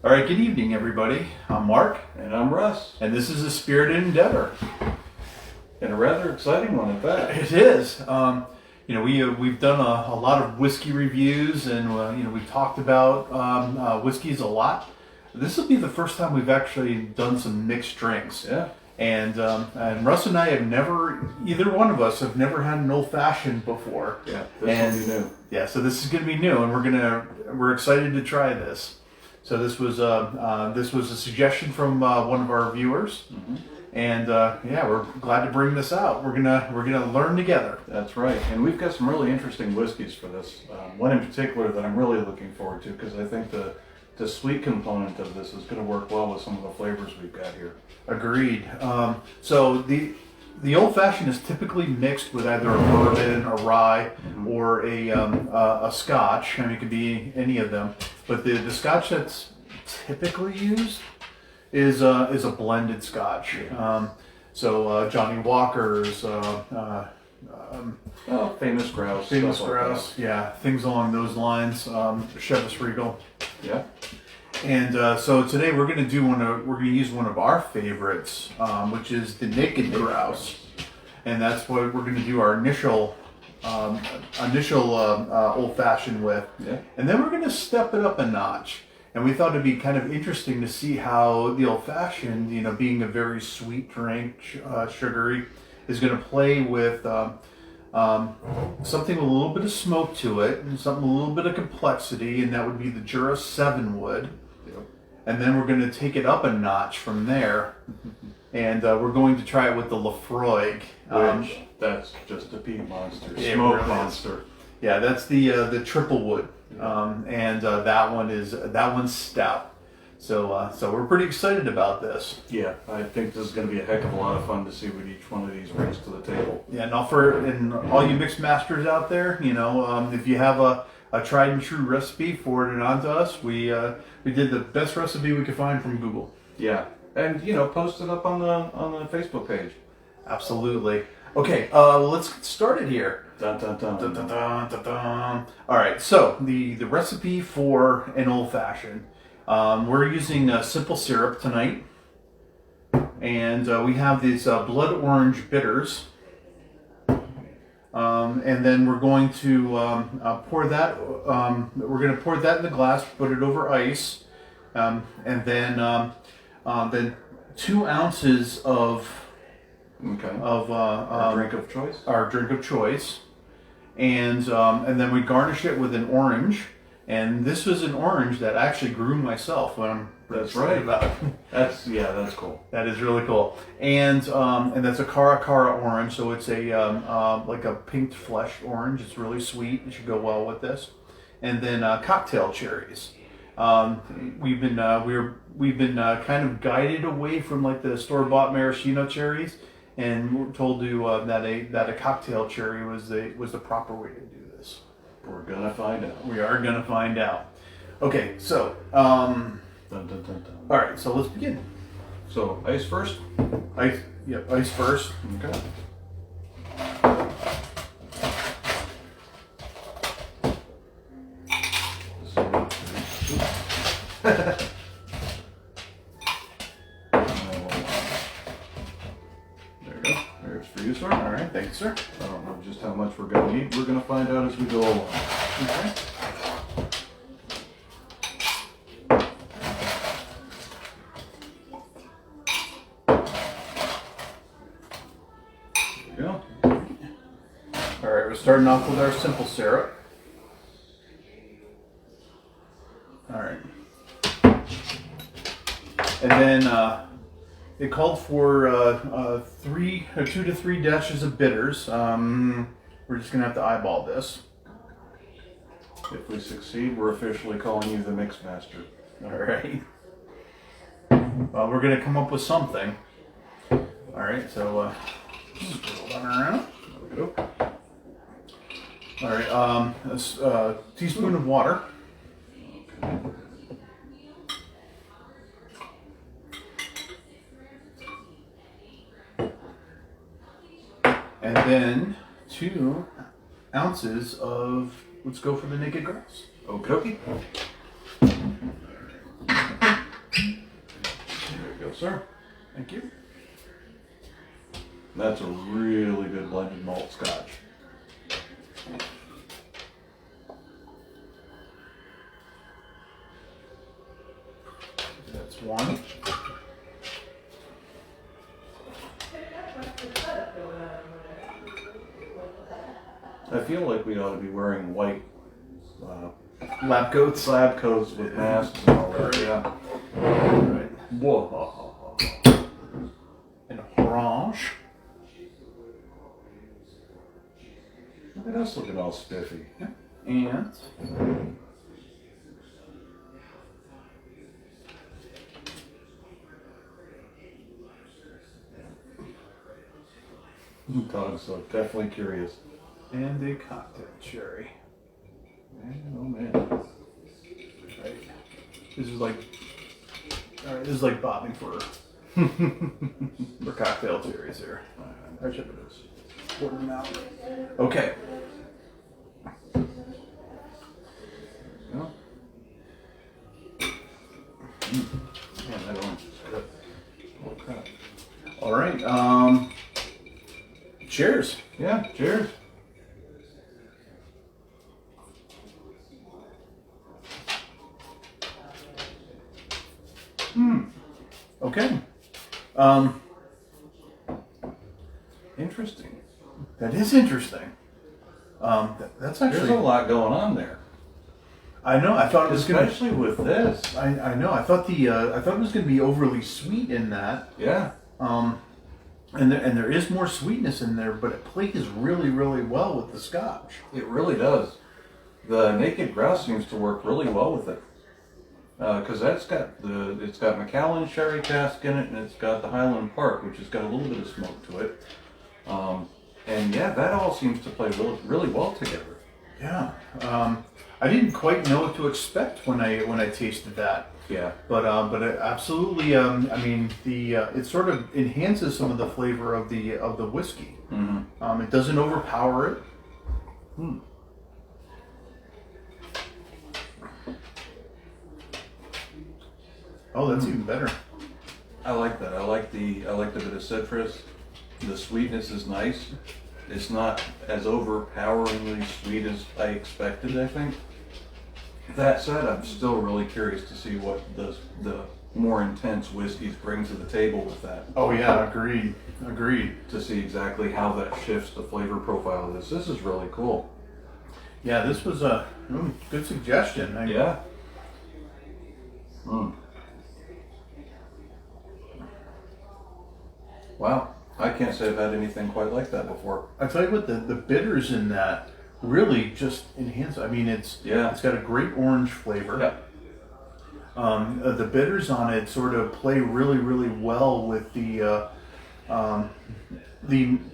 All right, good evening, everybody. I'm Mark. And I'm Russ. And this is a spirited endeavor. And a rather exciting one at that. It is. We've done a lot of whiskey reviews, and we've talked about whiskeys a lot. This will be the first time we've actually done some mixed drinks. Yeah. And Russ and I have never, either one of us have never had an old fashioned before. Yeah, this will be new. Yeah, so this is going to be new, and we're excited to try this. So this was a suggestion from one of our viewers, and we're glad to bring this out. We're gonna learn together. That's right, and we've got some really interesting whiskeys for this. One in particular that I'm really looking forward to because I think the sweet component of this is going to work well with some of the flavors we've got here. Agreed. So the old fashioned is typically mixed with either a bourbon, a rye, or a scotch. I mean, it could be any of them. But the scotch that's typically used is a blended scotch. So Johnny Walker's, famous Grouse. Famous Grouse, yeah, things along those lines. Chivas Regal. Yeah. And so today we're going to use one of our favorites, which is the Naked Grouse, and that's what we're going to do our initial old fashioned with. Yeah. And then we're going to step it up a notch. And we thought it'd be kind of interesting to see how the old fashioned, being a very sweet drink, sugary, is going to play with something with a little bit of smoke to it, and something a little bit of complexity, and that would be the Jura 7 Wood. And then we're going to take it up a notch from there, and we're going to try it with the Laphroaig. Which, that's just a peat monster, smoke really monster. Yeah, that's the Triple Wood, and that one's stout. So we're pretty excited about this. Yeah, I think this is going to be a heck of a lot of fun to see what each one of these brings to the table. Yeah, and all you mix masters out there, if you have a tried and true recipe, forward it on to us. We did the best recipe we could find from Google. Yeah, and post it up on the Facebook page. Absolutely. Okay, let's get started here. Dun, dun, dun. Dun, dun, dun, dun, dun. All right, so the recipe for an old fashioned. We're using simple syrup tonight, and we have these blood orange bitters. And then we're going to pour that. We're going to pour that in the glass, put it over ice, and then 2 ounces of our drink of choice. Our drink of choice, and then we garnish it with an orange. And this was an orange that I actually grew myself. That's right. About. That's cool. That is really cool. And that's a Cara orange, so it's like a pink flesh orange. It's really sweet. It should go well with this. And then cocktail cherries. We've been kind of guided away from like the store-bought maraschino cherries, and we're told that a cocktail cherry was the proper way to do this. We're gonna find out. We are gonna find out. Okay, so dun, dun, dun, dun. All right, so let's begin. So ice first. Ice. Yep, ice first. Okay. There you go. There's for you, sir. All right, thank you, sir. I don't know just how much we're going to need. We're going to find out as we go along. Okay. There we go. All right, we're starting off with our simple syrup. All right. And then it called for 2 to 3 dashes of bitters. We're just gonna have to eyeball this. If we succeed, we're officially calling you the Mix Master. All right. Well, we're gonna come up with something. All right, so swirl that around. There we go. All right, a teaspoon of water. Okay. And then 2 ounces of, let's go for the Naked Grouse. Okie dokie. There you go, sir. Thank you. That's a really good blended malt scotch. That's one. I feel like we ought to be wearing white Lab coats. lab coats with masks and all that. Yeah. All right. Whoa. And orange. Look at us looking all spiffy. And Dogs so definitely curious. and a cocktail cherry. Man, oh man. Right. This is like, all right. This is like bobbing for cocktail cherries here. I should have just poured them out. Okay. Yeah. Man, that orange is good. Holy crap. All right. Cheers. Yeah, cheers. Okay. Interesting. That is interesting. That's There's a actually. lot going on there. I know. I thought it was gonna. Especially with this. I know. I thought it was gonna be overly sweet in that. Yeah. And there is more sweetness in there, but it plays really, really well with the scotch. It really does. The Naked Grouse seems to work really well with it. Because it's got Macallan sherry cask in it, and it's got the Highland Park, which has got a little bit of smoke to it. And yeah, that all seems to play really, really well together. Yeah. I didn't quite know what to expect when I tasted that. Yeah. But it absolutely. I mean, it sort of enhances some of the flavor of the whiskey. Mm-hmm. It doesn't overpower it. Oh, that's even better. I like that. I like the bit of citrus. The sweetness is nice. It's not as overpoweringly sweet as I expected, I think. That said, I'm still really curious to see what the more intense whiskeys bring to the table with that. Oh yeah, agreed. To see exactly how that shifts the flavor profile of this. This is really cool. Yeah, this was a good suggestion. Yeah. Wow. I can't say I've had anything quite like that before. I tell you what, the bitters in that really just enhance it. I mean, it's got a great orange flavor. Yeah. The bitters on it sort of play really, really well with the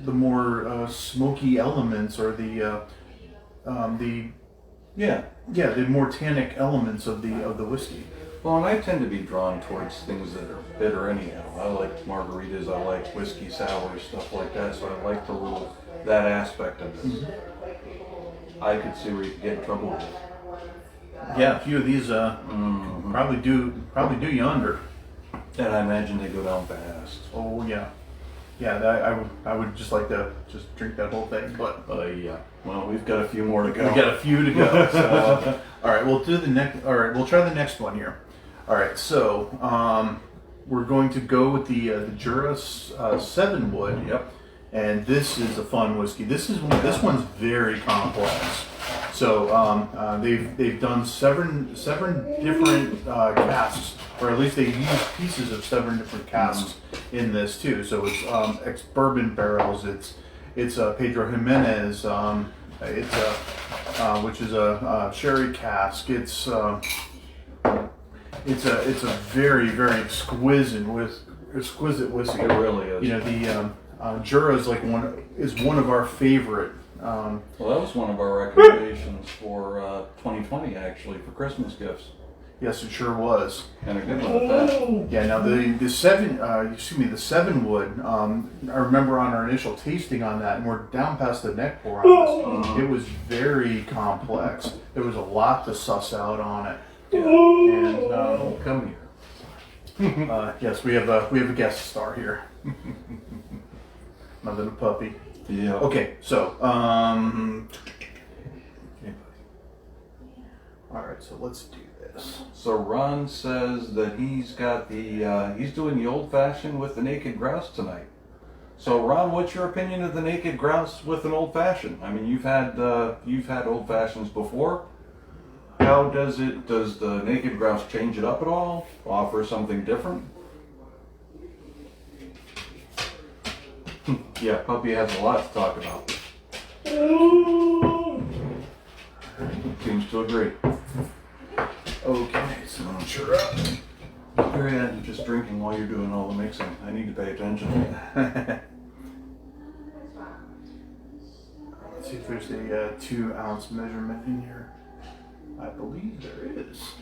more smoky elements or the more tannic elements of the whiskey. Well, and I tend to be drawn towards things that are bitter anyhow. I like margaritas, I like whiskey sours, stuff like that, so I like that aspect of this. I could see where you could get in trouble with it. Yeah, a few of these probably do you under. And I imagine they go down fast. Oh yeah, I would just like to just drink that whole thing, but Yeah. Well, we've got a few more to go. we got a few to go. So, all right, we'll do the next. All right, we'll try the next one here. All right, so we're going to go with the Jura 7 Wood. Yep. And this is a fun whiskey. This one's very complex. So they've done seven different casks, or at least they've used pieces of 7 different casks in this too. So it's ex-bourbon barrels. It's Pedro Jimenez. Which is a sherry cask. It's a very, very exquisite whiskey. It really is. You know, the Jura is one of our favorite. Well, that was one of our recommendations for 2020, actually, for Christmas gifts. Yes, it sure was. And a good one at that. Yeah. Now the 7 Wood. I remember on our initial tasting on that, and we're down past the neck pour on this. It was very complex. There was a lot to suss out on it. Yeah. And Come here. Yes, we have a guest star here. My little puppy. Yeah. Okay, so all right, so let's do this. So Ron says that he's got the he's doing the old fashioned with the naked grouse tonight. So Ron, what's your opinion of the naked grouse with an old fashioned? I mean, you've had old fashions before. How does the naked grouse change it up at all? Offer something different? Yeah, puppy has a lot to talk about. Seems to agree. Okay, so cheer up. Very you're just drinking while you're doing all the mixing. I need to pay attention. Let's see if there's a 2 ounce measurement in here. I believe there is.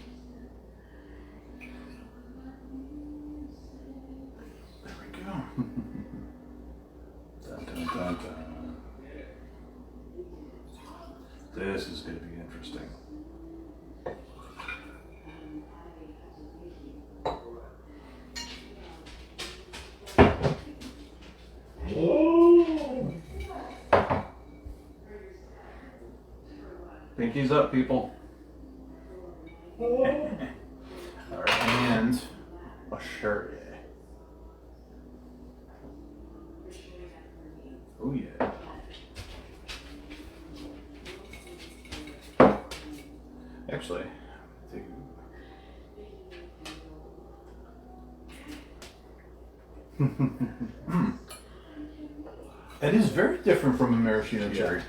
There we go. Dun, dun, dun, dun. This is going to be interesting. Pinkies up, people. All right, and a sherry. Oh yeah. Actually, it is very different from a maraschino cherry.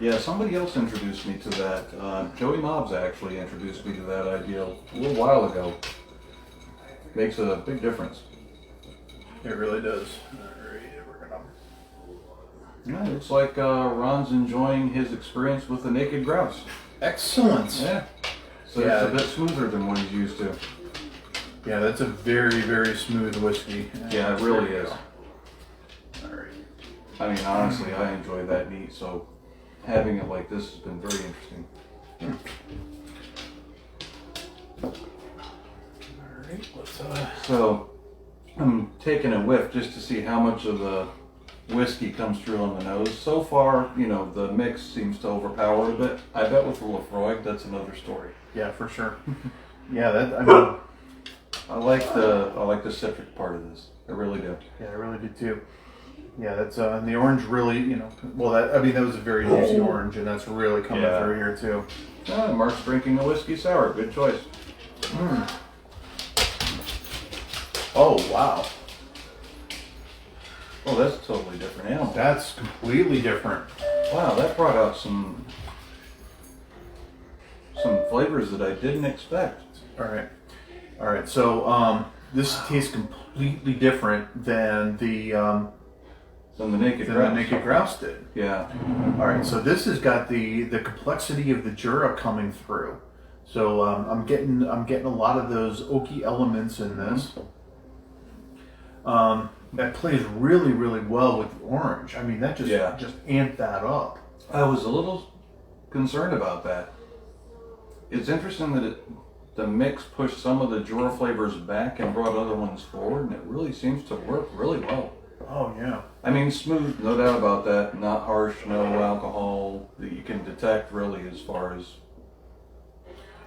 Yeah, somebody else introduced me to that. Joey Mobbs actually introduced me to that idea a little while ago. Makes a big difference. It really does. All right, we're gonna. Yeah, it looks like Ron's enjoying his experience with the naked grouse. Excellent. Yeah. So Yeah. it's a bit smoother than what he's used to. Yeah, that's a very, very smooth whiskey. Yeah, it really is. All right. I mean, honestly, I enjoy that neat, so having it like this has been very interesting. All right. Let's. So I'm taking a whiff just to see how much of the whiskey comes through on the nose. So far, you know, the mix seems to overpower it a bit. I bet with the Laphroaig, that's another story. Yeah, for sure. Yeah, that. I mean. I like the citric part of this. I really do. Yeah, I really do too. Yeah, that's and the orange really, you know, well, that was a very juicy orange, and that's really coming through here too. Mark's drinking a whiskey sour. Good choice. Mm. Oh wow, Oh, that's a totally different animal. that's completely different. Wow, that brought out some flavors that I didn't expect. All right. So this tastes completely different than the naked grouse did. Yeah. All right, so this has got the complexity of the Jura coming through. So I'm getting a lot of those oaky elements in this. That plays really, really well with the orange. I mean, that just amped that up. I was a little concerned about that. It's interesting that the mix pushed some of the Jura flavors back and brought other ones forward, and it really seems to work really well. Oh yeah. I mean, smooth, no doubt about that. Not harsh, no alcohol that you can detect really as far as.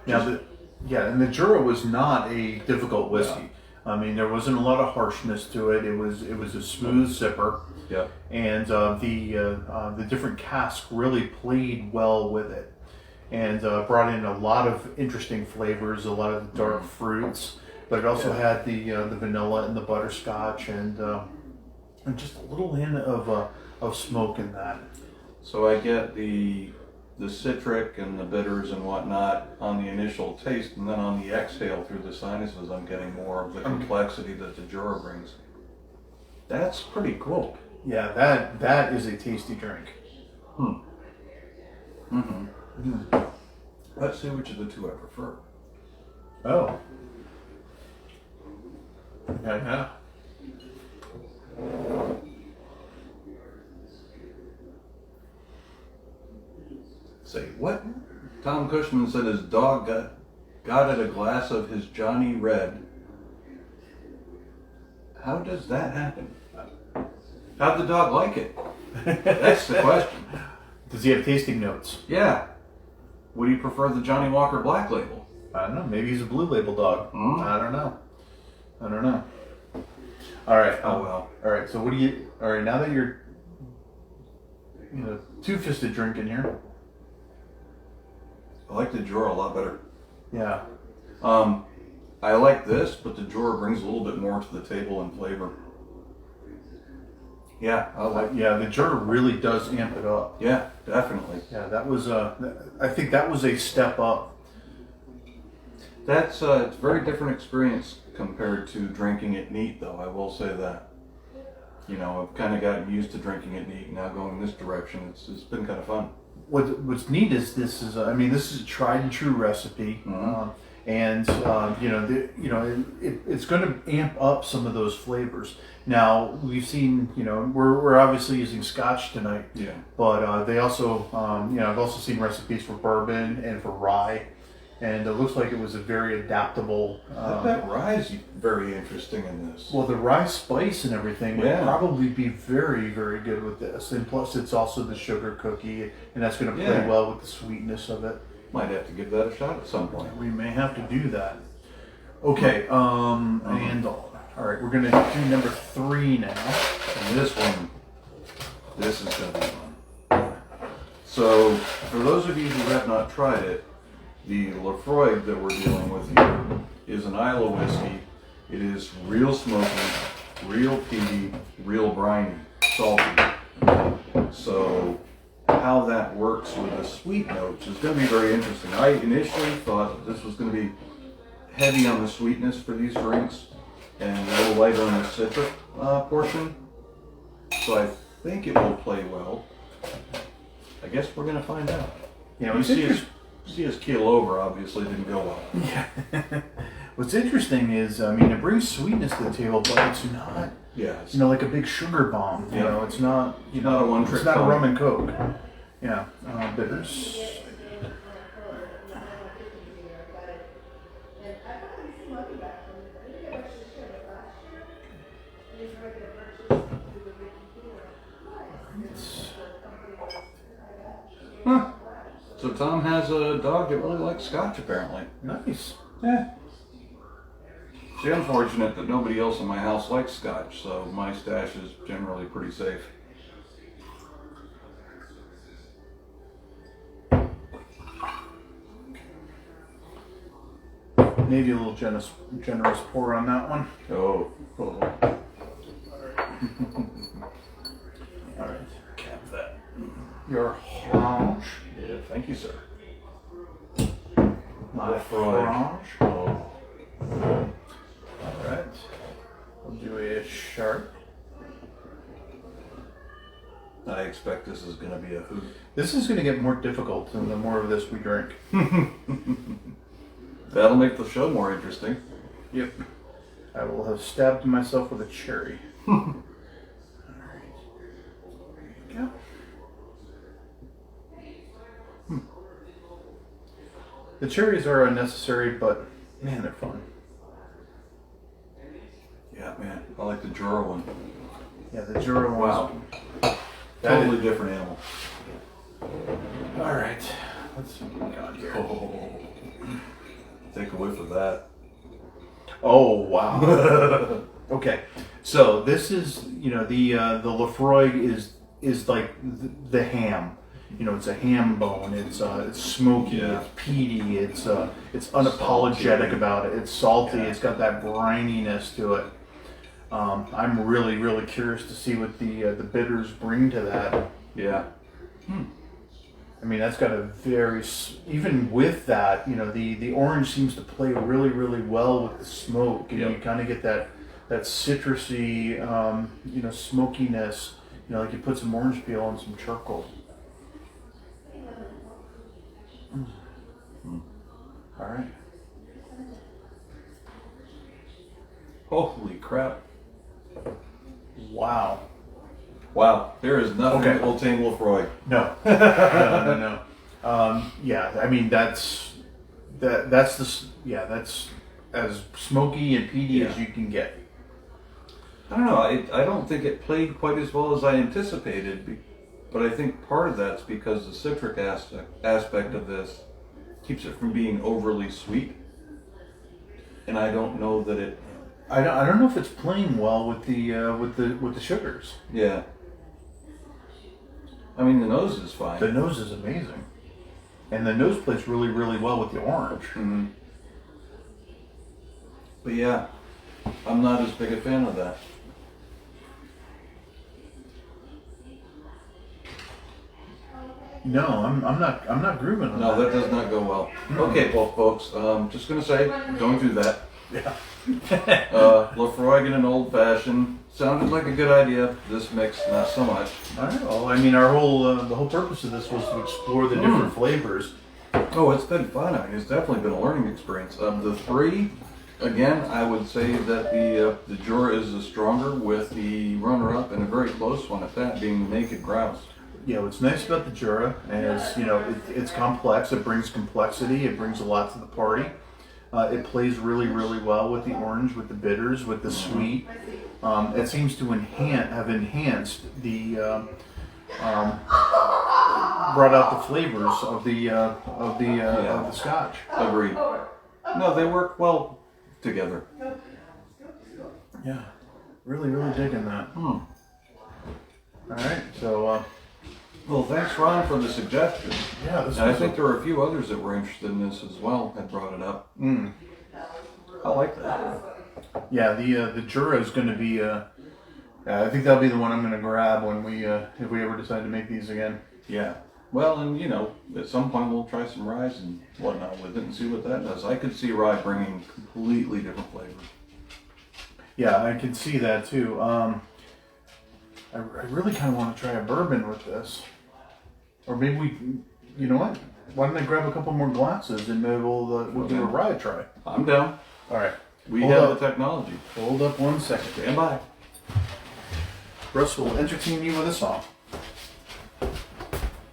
And the Jura was not a difficult whiskey. I mean, there wasn't a lot of harshness to it. It was a smooth sipper. Yeah. And the different casks really played well with it, and brought in a lot of interesting flavors, a lot of the dark fruits, but it also had the vanilla and the butterscotch and just a little hint of smoke in that. So I get the citric and the bitters and whatnot on the initial taste, and then on the exhale through the sinuses, I'm getting more of the complexity that the Jura brings. That's pretty cool. Yeah, that is a tasty drink. Let's see which of the two I prefer. Oh. Yeah. Say what? Tom Cushman said his dog got got at a glass of his Johnny Red. How does that happen? How'd the dog like it? That's the question. Does he have tasting notes? Yeah. Would he prefer the Johnny Walker Black Label? I don't know. Maybe he's a blue label dog. Mm. I don't know. All right. Oh well. All right. So what do you? All right. Now that you're, two-fisted drinking here. I like the Jura a lot better. Yeah. I like this, but the Jura brings a little bit more to the table in flavor. Yeah, I like. Yeah, the Jura really does amp it up. Yeah, definitely. Yeah, that was I think that was a step up. That's it's a very different experience compared to drinking it neat, though. I will say that. I've kind of gotten used to drinking it neat. Now going this direction, it's been kind of fun. What's neat is this is this is a tried and true recipe, and it's going to amp up some of those flavors. Now we've seen we're obviously using scotch tonight, Yeah. but they also I've also seen recipes for bourbon and for rye, and it looks like it was a very adaptable. That rye is very interesting in this. Well, the rye spice and everything would Yeah. probably be very, very good with this. And plus, it's also the sugar cookie, and that's going to play Yeah. well with the sweetness of it. Might have to give that a shot at some point. We may have to do that. Okay, and all right, we're going to do number 3 now. And this is going to be fun. So, for those of you who have not tried it, the Laphroaig that we're dealing with here is an Islay whiskey. It is real smoky, real peaty, real briny, salty. So how that works with the sweet notes is going to be very interesting. I initially thought that this was going to be heavy on the sweetness for these drinks and a little lighter on the citric portion. So I think it will play well. I guess we're going to find out. Yeah, You see his keel over obviously didn't go well. Yeah. What's interesting is, it brings sweetness to the table, but it's not, Yeah. It's like a big sugar bomb. Yeah. It's not, not a one-trick It's not a pony. rum and coke. Yeah, bitters. Huh. So Tom has a dog that really likes scotch apparently. Nice. Yeah. It's unfortunate that nobody else in my house likes scotch, so my stash is generally pretty safe. Maybe a little generous pour on that one. Oh. All right. Cap that. Your orange. Yeah, thank you, sir. Laphroaig. Oh. All right. We'll do a sharp. I expect this is going to be a hoot. This is going to get more difficult the more of this we drink. That'll make the show more interesting. Yep. I will have stabbed myself with a cherry. All right. There you go. The cherries are unnecessary, but man, they're fun. Yeah, man. I like the Jura one. Yeah, the Jura ones. Wow. Totally different animal. All right. Let's see what we got here. Oh. Take a whiff of that. Oh wow. Okay, so this is the Laphroaig is like the ham. It's a ham bone. It's smoky. Yeah. It's peaty. It's unapologetic Salty. about it. It's salty. Yeah. It's got that brininess to it. I'm really curious to see what the bitters bring to that. Yeah. That's got a very, even with that, the orange seems to play really well with the smoke, and Yep. you kind of get that citrusy, smokiness, like you put some orange peel on some charcoal. All right. Holy crap. Wow. Wow. There is nothing Okay. that will tame Laphroaig. No. No. Yeah, that's as smoky and peaty as you can get. I don't know. I don't think it played quite as well as I anticipated, but I think part of that's because the citric aspect of this keeps it from being overly sweet, and I don't know that it. I don't know if it's playing well with the sugars. Yeah. I mean, the nose is fine. The nose is amazing, and the nose plays really, really well with the orange. Mm-hmm. But yeah, I'm not as big a fan of that. No, I'm not grooving on No, that does not go well. Okay, well, folks, just gonna say, don't do that. Yeah. Laphroaig in an old fashioned sounded like a good idea. This mix, not so much. All right. Well, I mean, our whole the whole purpose of this was to explore the different flavors. Oh, it's been fun. I mean, it's definitely been a learning experience. Of the three, again, I would say that the Jura is the stronger, with the runner-up and a very close one at that, being the Naked Grouse. Yeah, what's nice about the Jura is, it's complex. It brings complexity. It brings a lot to the party. It plays really, really well with the orange, with the bitters, with the sweet. It seems to have enhanced the, brought out the flavors of the scotch. Agreed. No, they work well together. Yeah, really, really digging that. All right, so. Well, thanks, Ron, for the suggestion. Yeah, and I think there were a few others that were interested in this as well, had brought it up. I like that. Yeah, the Jura is going to be. I think that'll be the one I'm going to grab when we if we ever decide to make these again. Yeah. Well, and at some point we'll try some rye and whatnot with it and see what that does. I could see rye bringing completely different flavors. Yeah, I can see that too. I really kind of want to try a bourbon with this. Or maybe you know what? Why don't I grab a couple more glasses and maybe we'll give a rye try. I'm down. All right. We have the technology. Hold up 1 second. Stand by. Russ will entertain you with a song.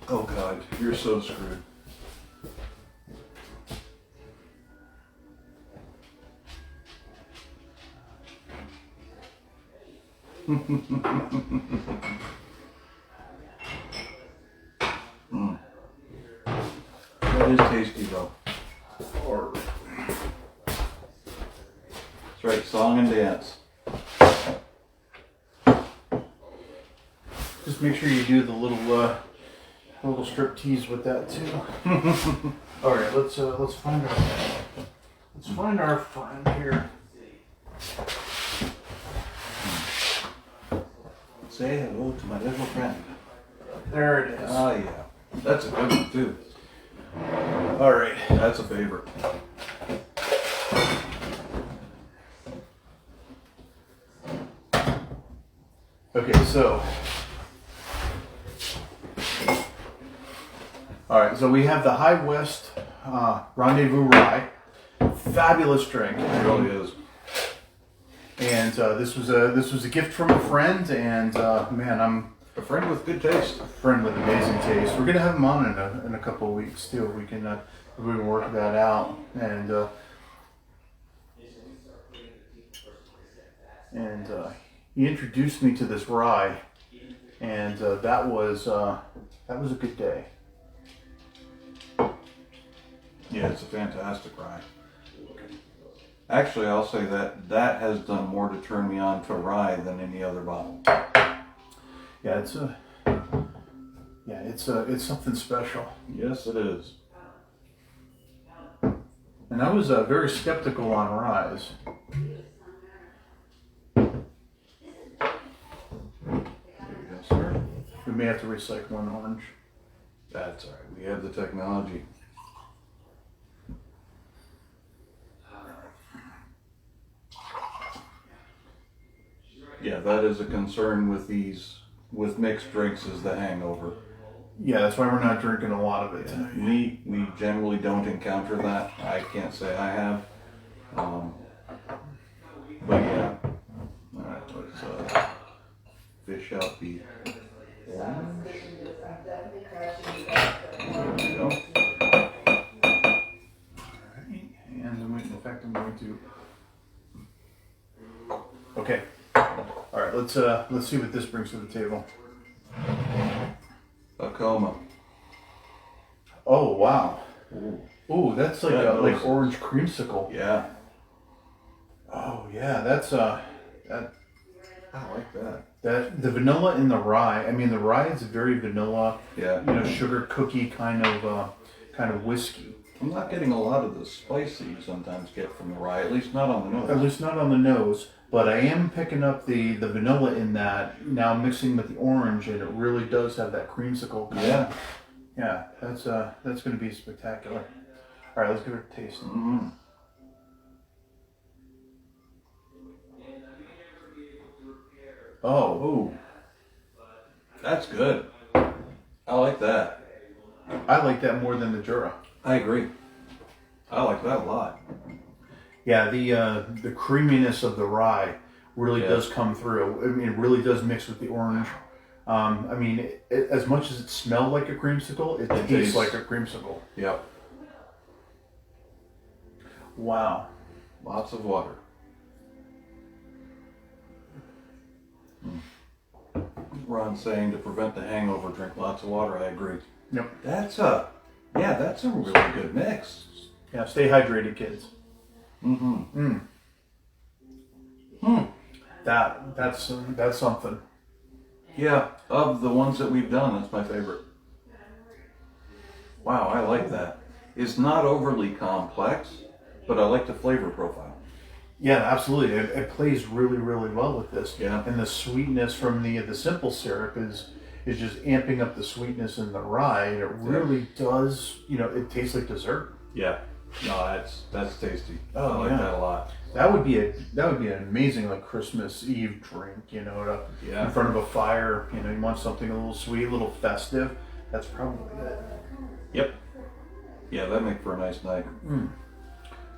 Oh God, you're so screwed. That is tasty though. That's right, song and dance. Just make sure you do the little strip tease with that too. All right, let's find our friend here. Say hello to my little friend. There it is. Oh yeah, that's a good one too. All right, That's a favorite. okay, so. All right, so we have the High West Rendezvous Rye. Fabulous drink. It really is. And this was a gift from a friend, and man, I'm A friend with good taste. a friend with amazing taste. We're gonna have him on in a couple of weeks too. If we can work that out, and he introduced me to this rye, and that was a good day. Yeah, it's a fantastic rye. Actually, I'll say that has done more to turn me on to rye than any other bottle. Yeah, it's something special. Yes, it is. And I was very skeptical on ryes. There you go, sir. We may have to recycle an orange. That's all right. We have the technology. Yeah, that is a concern with mixed drinks, is the hangover. Yeah, that's why we're not drinking a lot of it. We generally don't encounter that. I can't say I have. But yeah. All right, let's fish out the orange. There we go. Okay. All right. Let's see what this brings to the table. A coma. Oh wow. Ooh. Ooh, that's like like orange creamsicle. Yeah. Oh yeah, that's that I like that. that the vanilla in the rye. I mean, the rye is very vanilla. Yeah. You know, sugar cookie kind of whiskey. I'm not getting a lot of the spice that you sometimes get from the rye, at least not on the nose. At least not on the nose, but I am picking up the vanilla in that now, mixing with the orange, and it really does have that creamsicle. Yeah. Yeah, that's going to be spectacular. All right, let's give it a taste. Mm-hmm. Oh, Ooh. That's good. I like that. I like that more than the Jura. I agree. I like that a lot. Yeah, the creaminess of the rye really does come through. I mean, it really does mix with the orange. I mean, as much as it smelled like a creamsicle, it tastes like a creamsicle. Yep. Wow. Lots of water. Ron's saying to prevent the hangover, drink lots of water. I agree. Yep. That's a really good mix. Yeah, stay hydrated, kids. Mm-hmm. That's something. Yeah, of the ones that we've done, that's my favorite. Wow, I like that. It's not overly complex, but I like the flavor profile. Yeah, absolutely. It plays really, really well with this. Yeah. And the sweetness from the simple syrup is just amping up the sweetness in the rye, and it really does. You know, it tastes like dessert. Yeah. No, that's tasty. Oh, I like yeah. that a lot. That would be an amazing like Christmas Eve drink. You know, in front of a fire. You know, you want something a little sweet, a little festive. That's probably it. Yep. Yeah, that'd make for a nice night. Mm.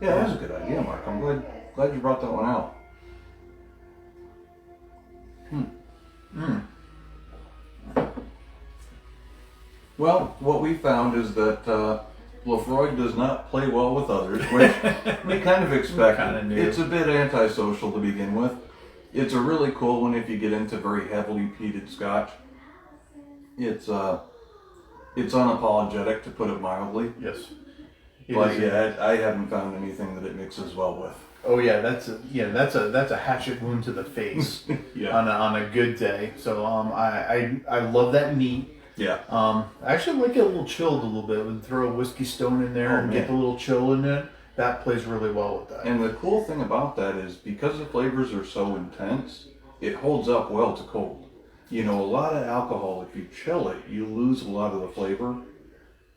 Yeah, that was a good idea, Mark. I'm glad you brought that one out. Well, what we found is that Laphroaig does not play well with others, which we kind of expected. Kinda knew. It's a bit antisocial to begin with. It's a really cool one if you get into very heavily peated scotch. It's unapologetic, to put it mildly. Yes. But yeah, I haven't found anything that it mixes well with. Oh yeah, that's a hatchet wound to the face Yeah. on a good day. So I love that neat. Yeah. I actually like it a little chilled a little bit. We throw a whiskey stone in there and get the little chill in it. That plays really well with that. And the cool thing about that is because the flavors are so intense, it holds up well to cold. You know, a lot of alcohol, if you chill it, you lose a lot of the flavor.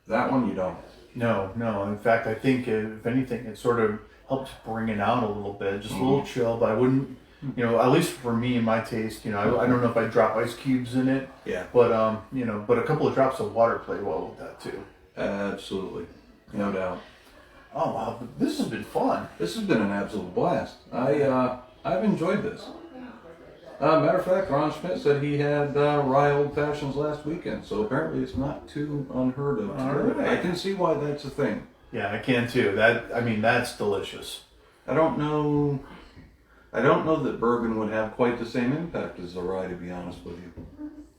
That one you don't. No. In fact, I think if anything, it sort of helps bring it out a little bit, just a little chill. But I wouldn't, you know, at least for me and my taste, you know, I don't know if I drop ice cubes in it. Yeah. But you know, but a couple of drops of water play well with that too. Absolutely. No doubt. Oh wow, this has been fun. This has been an absolute blast. I've enjoyed this. Matter of fact, Ron Schmidt said he had rye old fashions last weekend, so apparently it's not too unheard of. All right. I can see why that's a thing. Yeah, I can too. That's delicious. I don't know that bourbon would have quite the same impact as the rye, to be honest with you.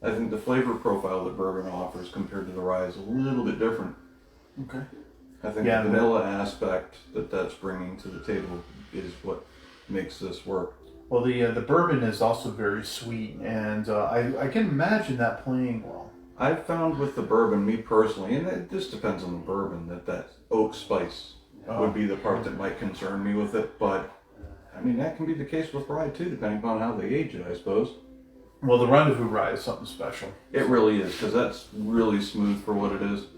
I think the flavor profile that bourbon offers compared to the rye is a little bit different. Okay. I think the vanilla aspect that's bringing to the table is what makes this work. Well, the bourbon is also very sweet, and I can imagine that playing well. I've found with the bourbon, me personally, and it just depends on the bourbon, that oak spice would be the part that might concern me with it. But I mean, that can be the case with rye too, depending upon how they age it, I suppose. Well, the Rendezvous rye is something special. It really is, because that's really smooth for what it is,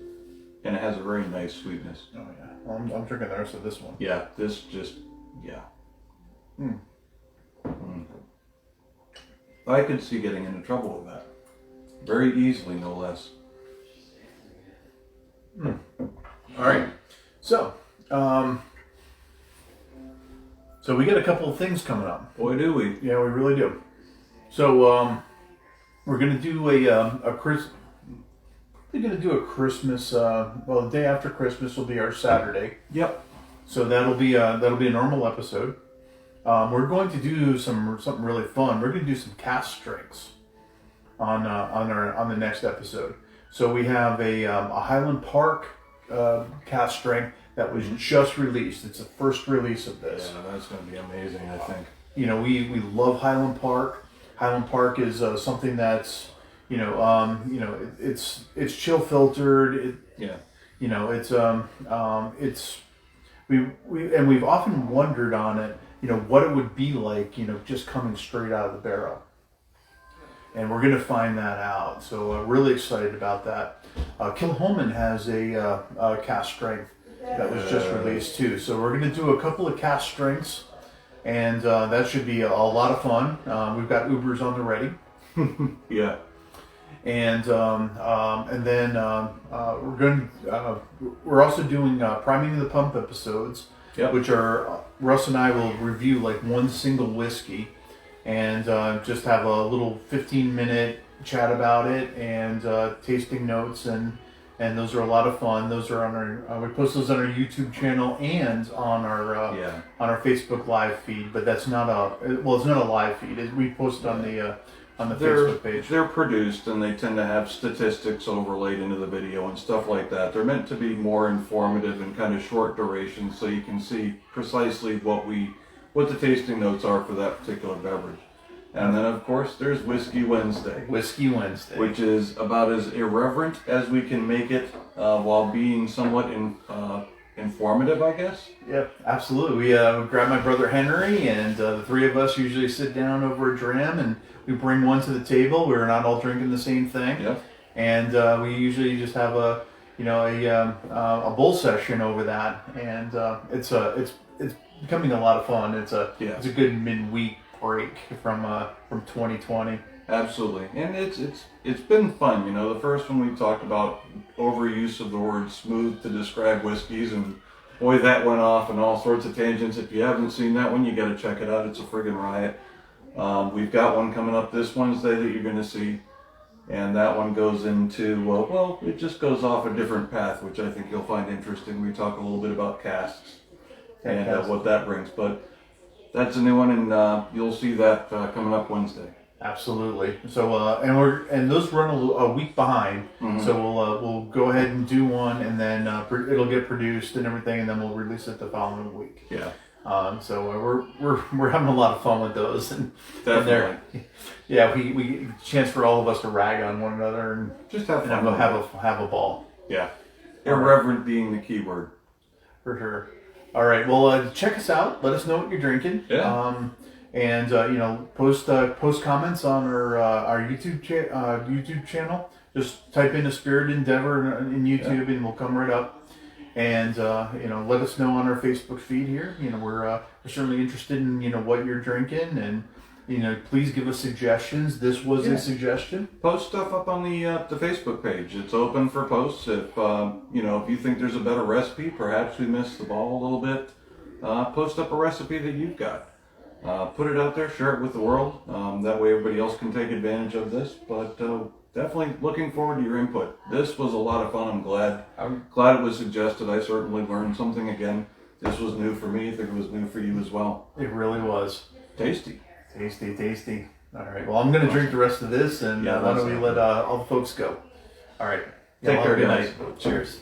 and it has a very nice sweetness. Oh yeah. Well, I'm drinking the rest of this one. Yeah, this just I could see getting into trouble with that. Very easily, no less. All right. So, so we got a couple of things coming up. Boy, do we. Yeah, we really do. So, we're gonna do We're gonna do a Christmas. Well, the day after Christmas will be our Saturday. Yep. So that'll be a normal episode. we're going to do something really fun. We're going to do some cast strengths on the next episode. So we have a Highland Park cast strength that was just released. It's the first release of this. Yeah, that's going to be amazing, I think. You know, we love Highland Park. Highland Park is something that's it's chill filtered. Yeah. You know, it's we've often wondered on it. You know, what it would be like. You know, just coming straight out of the barrel. And we're going to find that out. So really excited about that. Kilholman has a cast strength that was just released too. So we're going to do a couple of cast strengths, and that should be a lot of fun. We've got Ubers on the ready. Yeah. And then we're also doing priming the pump episodes, Yep. which are Russ and I will review like one single whiskey. And just have a little 15-minute chat about it and tasting notes, and those are a lot of fun. Those are on our we post those on our YouTube channel and on our Facebook live feed. But that's not it's not a live feed. We post it on the Facebook page. They're produced, and they tend to have statistics overlaid into the video and stuff like that. They're meant to be more informative and kind of short duration, so you can see precisely what the tasting notes are for that particular beverage. And then, of course, there's Whiskey Wednesday. Whiskey Wednesday. Which is about as irreverent as we can make it while being somewhat informative, I guess. Yep, absolutely. We grab my brother Henry, and the three of us usually sit down over a dram, and we bring one to the table. We're not all drinking the same thing. Yep. And we usually just have a bull session over that, and it's becoming a lot of fun. It's a good midweek break from 2020. Absolutely, and it's been fun. You know, the first one we talked about overuse of the word smooth to describe whiskeys, and boy, that went off in all sorts of tangents. If you haven't seen that one, you got to check it out. It's a friggin' riot. We've got one coming up this Wednesday that you're going to see, and that one goes into it just goes off a different path, which I think you'll find interesting. We talk a little bit about casks and what that brings, but that's a new one, and you'll see that coming up Wednesday. Absolutely. So and those run a week behind. Mm-hmm. So we'll go ahead and do one, and then it'll get produced and everything, and then we'll release it the following week. Yeah. So we're having a lot of fun with those, and definitely. We chance for all of us to rag on one another and just have fun. And have a ball. Yeah. Irreverent being the key word. For sure. All right. Well, check us out. Let us know what you're drinking. Yeah. And post comments on our YouTube channel. Just type in A Spirit Endeavor in YouTube, and we'll come right up. And let us know on our Facebook feed here. You know, we're certainly interested in what you're drinking, and please give us suggestions. This was a suggestion. Post stuff up on the Facebook page. It's open for posts. If if you think there's a better recipe, perhaps we missed the ball a little bit. Post up a recipe that you've got. Put it out there. Share it with the world. That way, everybody else can take advantage of this. But definitely looking forward to your input. This was a lot of fun. I'm glad it was suggested. I certainly learned something again. This was new for me. I think it was new for you as well. It really was. Tasty. Tasty. All right. Well, I'm going to drink the rest of this, and why don't we let all the folks go? All right. Take care, good guys. night. Cheers.